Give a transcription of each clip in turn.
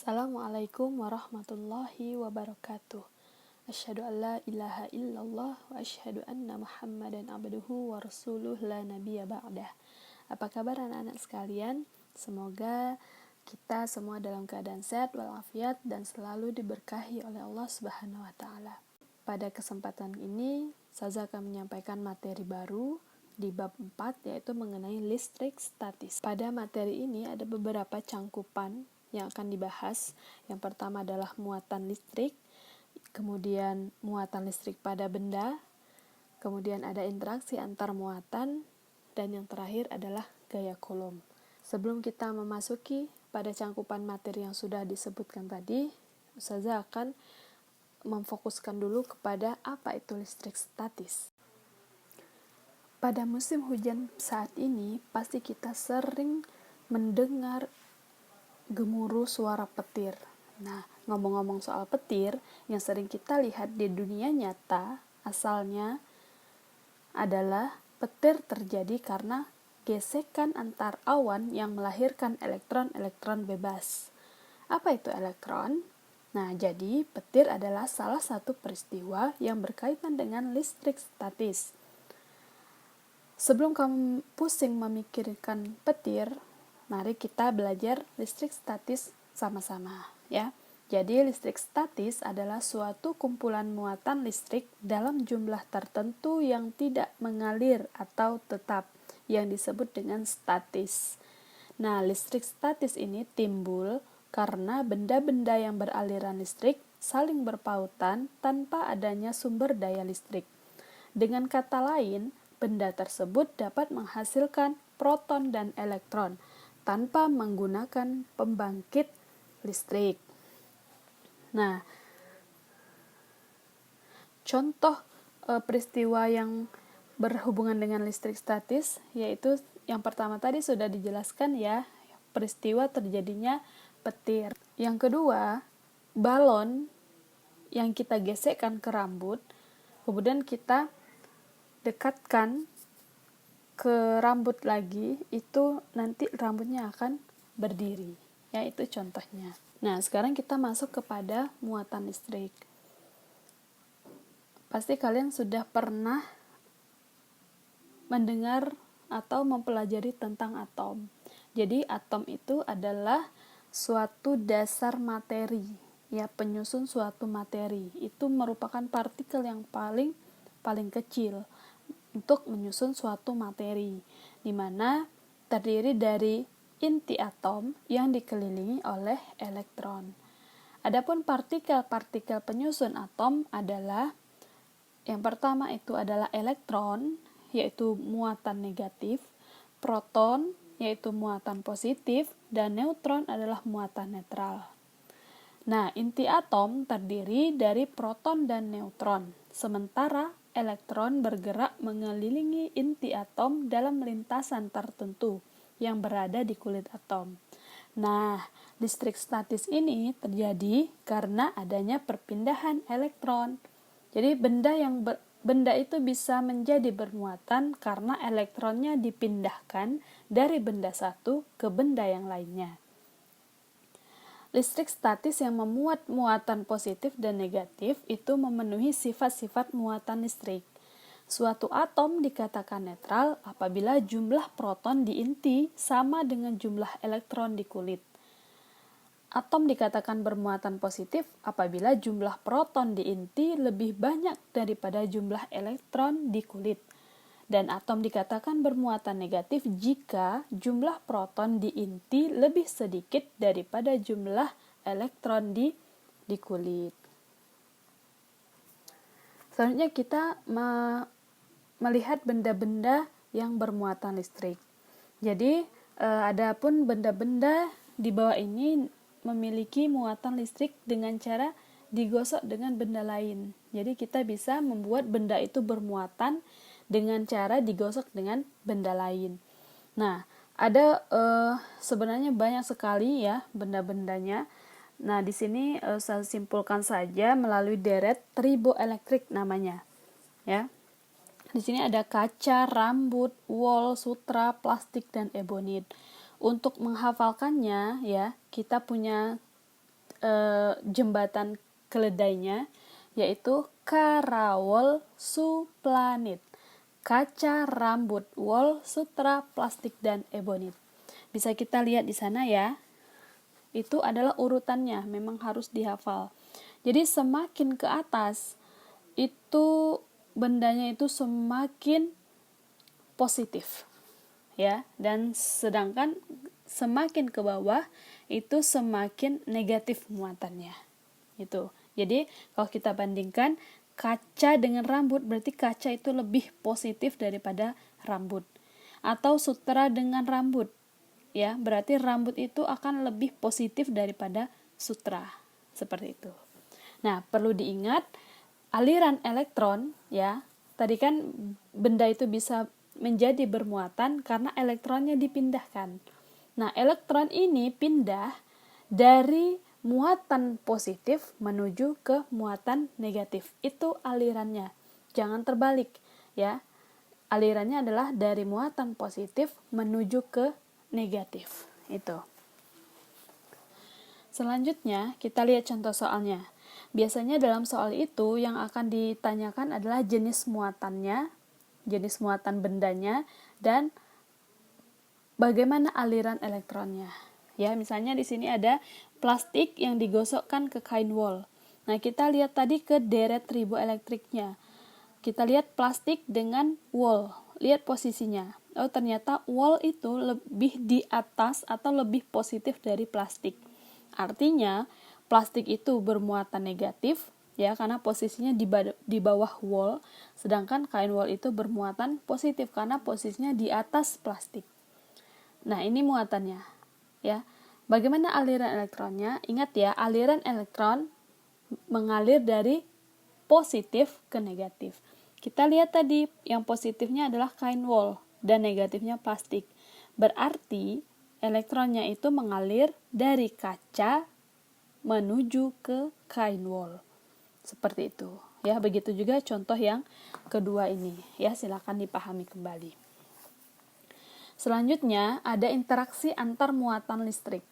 Assalamualaikum warahmatullahi wabarakatuh. Asyhadu an la ilaha illallah wa asyhadu anna Muhammadan abduhu wa rasuluh la nabiyya ba'dah. Apa kabar anak-anak sekalian? Semoga kita semua dalam keadaan sehat walafiat dan selalu diberkahi oleh Allah Subhanahu wa taala. Pada kesempatan ini, Saza akan menyampaikan materi baru di bab 4, yaitu mengenai listrik statis. Pada materi ini ada beberapa cangkupan yang akan dibahas. Yang pertama adalah muatan listrik, kemudian muatan listrik pada benda, kemudian ada interaksi antar muatan, dan yang terakhir adalah gaya Coulomb. Sebelum kita memasuki pada cangkupan materi yang sudah disebutkan tadi, Ustazah akan memfokuskan dulu kepada apa itu listrik statis. Pada musim hujan saat ini, pasti kita sering mendengar gemuruh suara petir. Nah, ngomong-ngomong soal petir, yang sering kita lihat di dunia nyata, asalnya adalah petir terjadi karena gesekan antar awan yang melahirkan elektron-elektron bebas. Apa itu elektron? Nah, jadi petir adalah salah satu peristiwa yang berkaitan dengan listrik statis. Sebelum kamu pusing memikirkan petir, mari kita belajar listrik statis sama-sama, ya. Jadi listrik statis adalah suatu kumpulan muatan listrik dalam jumlah tertentu yang tidak mengalir atau tetap, yang disebut dengan statis. Nah, listrik statis ini timbul karena benda-benda yang beraliran listrik saling berpautan tanpa adanya sumber daya listrik. Dengan kata lain, benda tersebut dapat menghasilkan proton dan elektron tanpa menggunakan pembangkit listrik. Nah, contoh peristiwa yang berhubungan dengan listrik statis yaitu yang pertama tadi sudah dijelaskan, ya, peristiwa terjadinya petir. Yang kedua, balon yang kita gesekkan ke rambut, kemudian kita dekatkan ke rambut lagi, itu nanti rambutnya akan berdiri, ya, itu contohnya. Nah, sekarang kita masuk kepada muatan listrik. Pasti kalian sudah pernah mendengar atau mempelajari tentang atom. Jadi atom itu adalah suatu dasar materi, ya, penyusun suatu materi. Itu merupakan partikel yang paling kecil untuk menyusun suatu materi, di mana terdiri dari inti atom yang dikelilingi oleh elektron. Adapun partikel-partikel penyusun atom adalah, yang pertama itu adalah elektron, yaitu muatan negatif, proton, yaitu muatan positif, dan neutron adalah muatan netral. Nah, inti atom terdiri dari proton dan neutron, sementara elektron bergerak mengelilingi inti atom dalam lintasan tertentu yang berada di kulit atom. Nah, listrik statis ini terjadi karena adanya perpindahan elektron. Jadi benda itu bisa menjadi bermuatan karena elektronnya dipindahkan dari benda satu ke benda yang lainnya. Listrik statis yang memuat muatan positif dan negatif itu memenuhi sifat-sifat muatan listrik. Suatu atom dikatakan netral apabila jumlah proton di inti sama dengan jumlah elektron di kulit. Atom dikatakan bermuatan positif apabila jumlah proton di inti lebih banyak daripada jumlah elektron di kulit. Dan atom dikatakan bermuatan negatif jika jumlah proton di inti lebih sedikit daripada jumlah elektron di kulit. Selanjutnya kita melihat benda-benda yang bermuatan listrik. Jadi adapun benda-benda di bawah ini memiliki muatan listrik dengan cara digosok dengan benda lain. Jadi kita bisa membuat benda itu bermuatan dengan cara digosok dengan benda lain. Nah, ada sebenarnya banyak sekali, ya, benda-bendanya. Nah, di sini saya simpulkan saja melalui deret triboelektrik namanya, ya. Di sini ada kaca, rambut, wol, sutra, plastik, dan ebonit. Untuk menghafalkannya, ya, kita punya jembatan keledainya, yaitu Karawol Suplanit, kaca, rambut, wol, sutra, plastik, dan ebonit. Bisa kita lihat di sana ya. Itu adalah urutannya, memang harus dihafal. Jadi semakin ke atas itu bendanya itu semakin positif, ya, dan sedangkan semakin ke bawah itu semakin negatif muatannya. Itu. Jadi kalau kita bandingkan kaca dengan rambut, berarti kaca itu lebih positif daripada rambut. Atau sutra dengan rambut, ya, berarti rambut itu akan lebih positif daripada sutra. Seperti itu. Nah, perlu diingat aliran elektron, ya. Tadi kan benda itu bisa menjadi bermuatan karena elektronnya dipindahkan. Nah, elektron ini pindah dari muatan positif menuju ke muatan negatif. Itu alirannya. Jangan terbalik, ya. Alirannya adalah dari muatan positif menuju ke negatif. Itu. Selanjutnya, kita lihat contoh soalnya. Biasanya dalam soal itu yang akan ditanyakan adalah jenis muatannya, jenis muatan bendanya, dan bagaimana aliran elektronnya. Ya, misalnya di sini ada plastik yang digosokkan ke kain wol. Nah, kita lihat tadi ke deret triboelektriknya. Kita lihat plastik dengan wol. Lihat posisinya. Oh, ternyata wol itu lebih di atas atau lebih positif dari plastik. Artinya, plastik itu bermuatan negatif, ya, karena posisinya di bawah wol, sedangkan kain wol itu bermuatan positif karena posisinya di atas plastik. Nah, ini muatannya, ya. Bagaimana aliran elektronnya? Ingat ya, aliran elektron mengalir dari positif ke negatif. Kita lihat tadi, yang positifnya adalah kain wol dan negatifnya plastik. Berarti elektronnya itu mengalir dari kaca menuju ke kain wol. Seperti itu. Ya, begitu juga contoh yang kedua ini. Ya, silakan dipahami kembali. Selanjutnya, ada interaksi antar muatan listrik.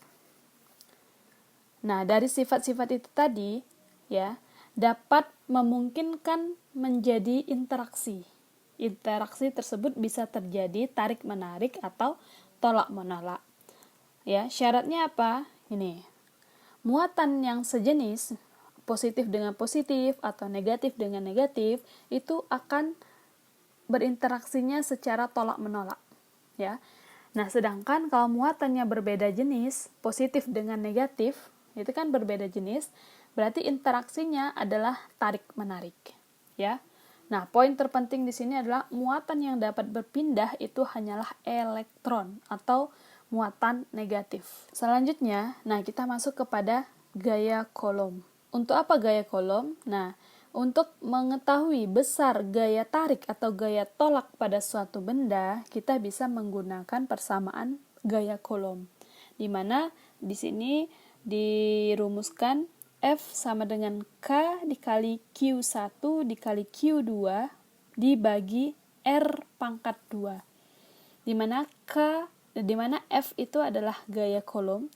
Nah, dari sifat-sifat itu tadi, ya, dapat memungkinkan menjadi interaksi. Interaksi tersebut bisa terjadi tarik-menarik atau tolak-menolak. Ya, syaratnya apa? Ini. Muatan yang sejenis, positif dengan positif atau negatif dengan negatif, itu akan berinteraksinya secara tolak-menolak. Ya. Nah, sedangkan kalau muatannya berbeda jenis, positif dengan negatif, itu kan berbeda jenis, berarti interaksinya adalah tarik-menarik, ya. Nah, poin terpenting di sini adalah muatan yang dapat berpindah itu hanyalah elektron atau muatan negatif. Selanjutnya, nah kita masuk kepada gaya Coulomb. Untuk apa gaya Coulomb? Nah, untuk mengetahui besar gaya tarik atau gaya tolak pada suatu benda, kita bisa menggunakan persamaan gaya Coulomb. Di mana di sini dirumuskan F sama dengan K dikali Q1 dikali Q2 dibagi R pangkat 2. Di mana F itu adalah gaya Coulomb,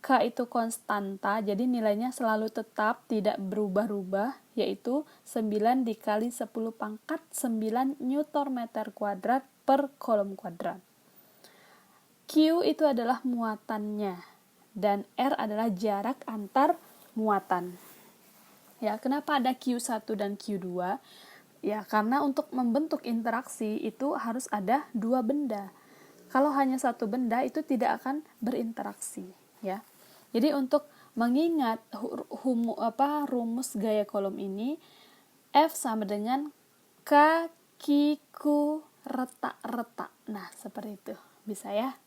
K itu konstanta, jadi nilainya selalu tetap, tidak berubah-ubah, yaitu 9 dikali 10 pangkat 9 Nm² per Coulomb kuadrat. Q itu adalah muatannya, dan R adalah jarak antar muatan. Ya, kenapa ada Q1 dan Q2? Ya, karena untuk membentuk interaksi itu harus ada dua benda. Kalau hanya satu benda itu tidak akan berinteraksi, ya. Jadi untuk mengingat rumus gaya Coulomb ini, F sama dengan K, Q, Q, retak-retak. Nah, seperti itu. Bisa ya?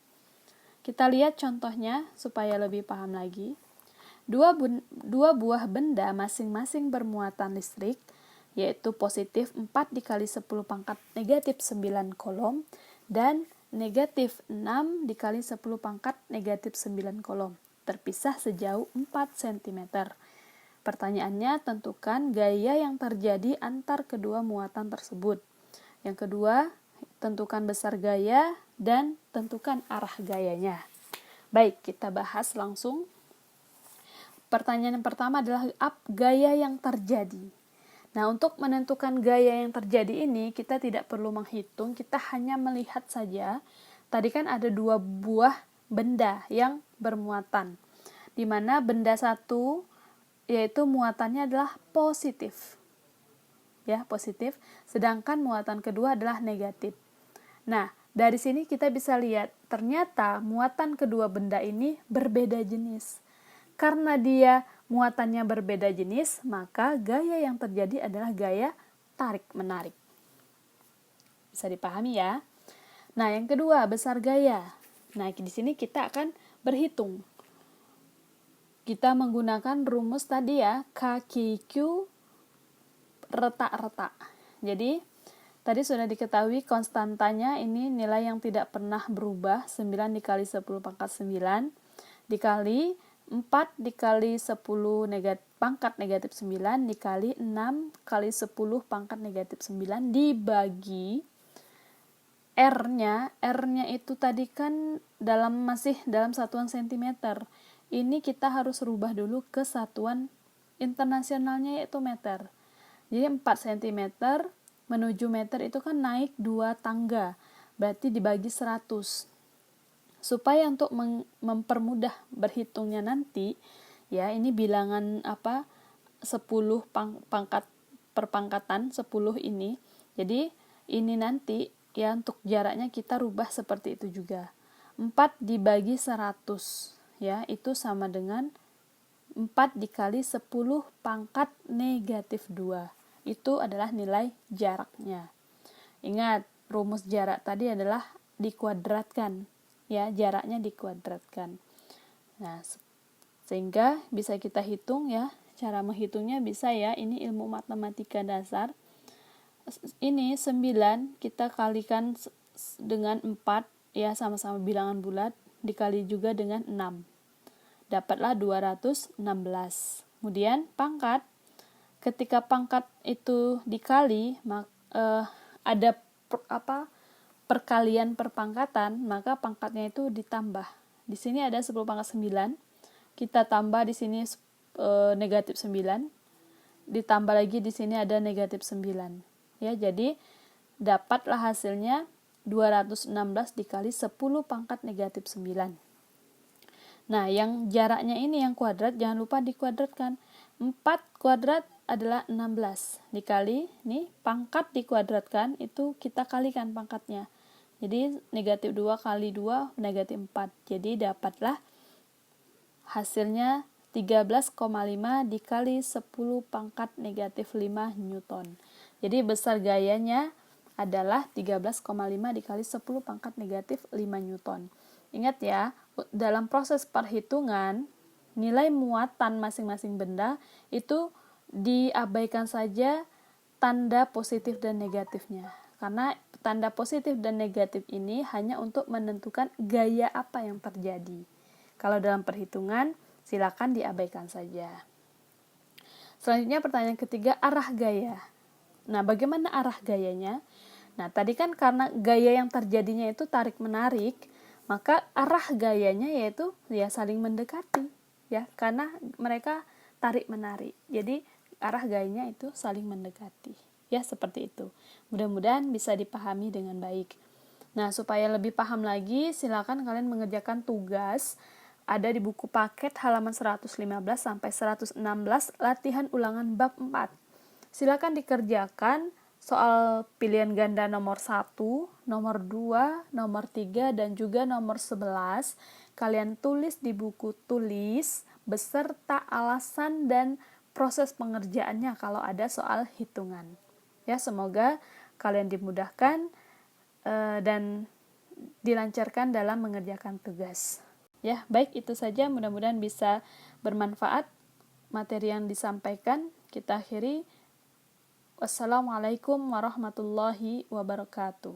Kita lihat contohnya supaya lebih paham lagi. Dua buah benda masing-masing bermuatan listrik, yaitu positif 4 dikali 10 pangkat negatif 9 Coulomb dan negatif 6 dikali 10 pangkat negatif 9 Coulomb, terpisah sejauh 4 cm. Pertanyaannya, tentukan gaya yang terjadi antar kedua muatan tersebut. Yang kedua, tentukan besar gaya dan tentukan arah gayanya. Baik, kita bahas langsung. pertanyaan yang pertama adalah gaya yang terjadi. Nah, untuk menentukan gaya yang terjadi ini, kita tidak perlu menghitung, kita hanya melihat saja. Tadi kan ada 2 buah benda yang bermuatan, di mana benda satu, yaitu muatannya adalah positif. Ya, positif, sedangkan muatan kedua adalah negatif. Nah, dari sini kita bisa lihat, ternyata muatan kedua benda ini berbeda jenis. Karena dia muatannya berbeda jenis, maka gaya yang terjadi adalah gaya tarik-menarik. Bisa dipahami ya? Nah, yang kedua, besar gaya. Nah, di sini kita akan berhitung. Kita menggunakan rumus tadi ya, KQ retak-retak. Jadi, tadi sudah diketahui konstantanya ini nilai yang tidak pernah berubah, 9 dikali 10 pangkat 9, dikali 4 dikali 10 pangkat negatif 9, dikali 6 kali 10 pangkat negatif 9, dibagi R-nya itu tadi kan masih dalam satuan sentimeter. Ini kita harus rubah dulu ke satuan internasionalnya, yaitu meter. Jadi 4 cm menuju meter itu kan naik 2 tangga, berarti dibagi 100. Supaya untuk mempermudah berhitungnya nanti, ya ini bilangan 10 pangkat perpangkatan 10 ini. Jadi ini nanti ya untuk jaraknya kita rubah seperti itu juga. 4 dibagi 100, ya itu sama dengan 4 dikali 10 pangkat negatif 2. Itu adalah nilai jaraknya. Ingat, rumus jarak tadi adalah dikuadratkan. Ya, jaraknya dikuadratkan. Nah, sehingga bisa kita hitung ya. Cara menghitungnya bisa ya, ini ilmu matematika dasar. Ini 9 kita kalikan dengan 4, ya sama-sama bilangan bulat, dikali juga dengan 6. Dapatlah 216. Kemudian pangkat, ketika pangkat itu dikali, ada perkalian perpangkatan, maka pangkatnya itu ditambah. Di sini ada 10 pangkat 9, kita tambah di sini negatif 9, ditambah lagi di sini ada negatif 9. Ya, jadi dapatlah hasilnya 216 dikali 10 pangkat negatif 9. Nah, yang jaraknya ini yang kuadrat, jangan lupa dikuadratkan. 4 kuadrat adalah 16. Dikali, nih, pangkat dikuadratkan, itu kita kalikan pangkatnya. Jadi, negatif 2 kali 2, negatif 4. Jadi, dapatlah hasilnya 13,5 dikali 10 pangkat negatif 5 Newton. Jadi, besar gayanya adalah 13,5 dikali 10 pangkat negatif 5 Newton. Ingat ya, dalam proses perhitungan, nilai muatan masing-masing benda itu diabaikan saja tanda positif dan negatifnya. Karena tanda positif dan negatif ini hanya untuk menentukan gaya apa yang terjadi. Kalau dalam perhitungan, silakan diabaikan saja. Selanjutnya pertanyaan ketiga, arah gaya. Nah, bagaimana arah gayanya? Nah, tadi kan karena gaya yang terjadinya itu tarik-menarik, maka arah gayanya yaitu ya saling mendekati, ya, karena mereka tarik-menarik. Jadi, arah gayanya itu saling mendekati. Ya, seperti itu. Mudah-mudahan bisa dipahami dengan baik. Nah, supaya lebih paham lagi, silakan kalian mengerjakan tugas ada di buku paket halaman 115 sampai 116 latihan ulangan bab 4. Silakan dikerjakan soal pilihan ganda nomor 1, nomor 2, nomor 3, dan juga nomor 11. Kalian tulis di buku tulis beserta alasan dan proses pengerjaannya kalau ada soal hitungan. Ya, semoga kalian dimudahkan dan dilancarkan dalam mengerjakan tugas. Ya, baik, itu saja, mudah-mudahan bisa bermanfaat materi yang disampaikan. Kita akhiri. Wassalamualaikum warahmatullahi wabarakatuh.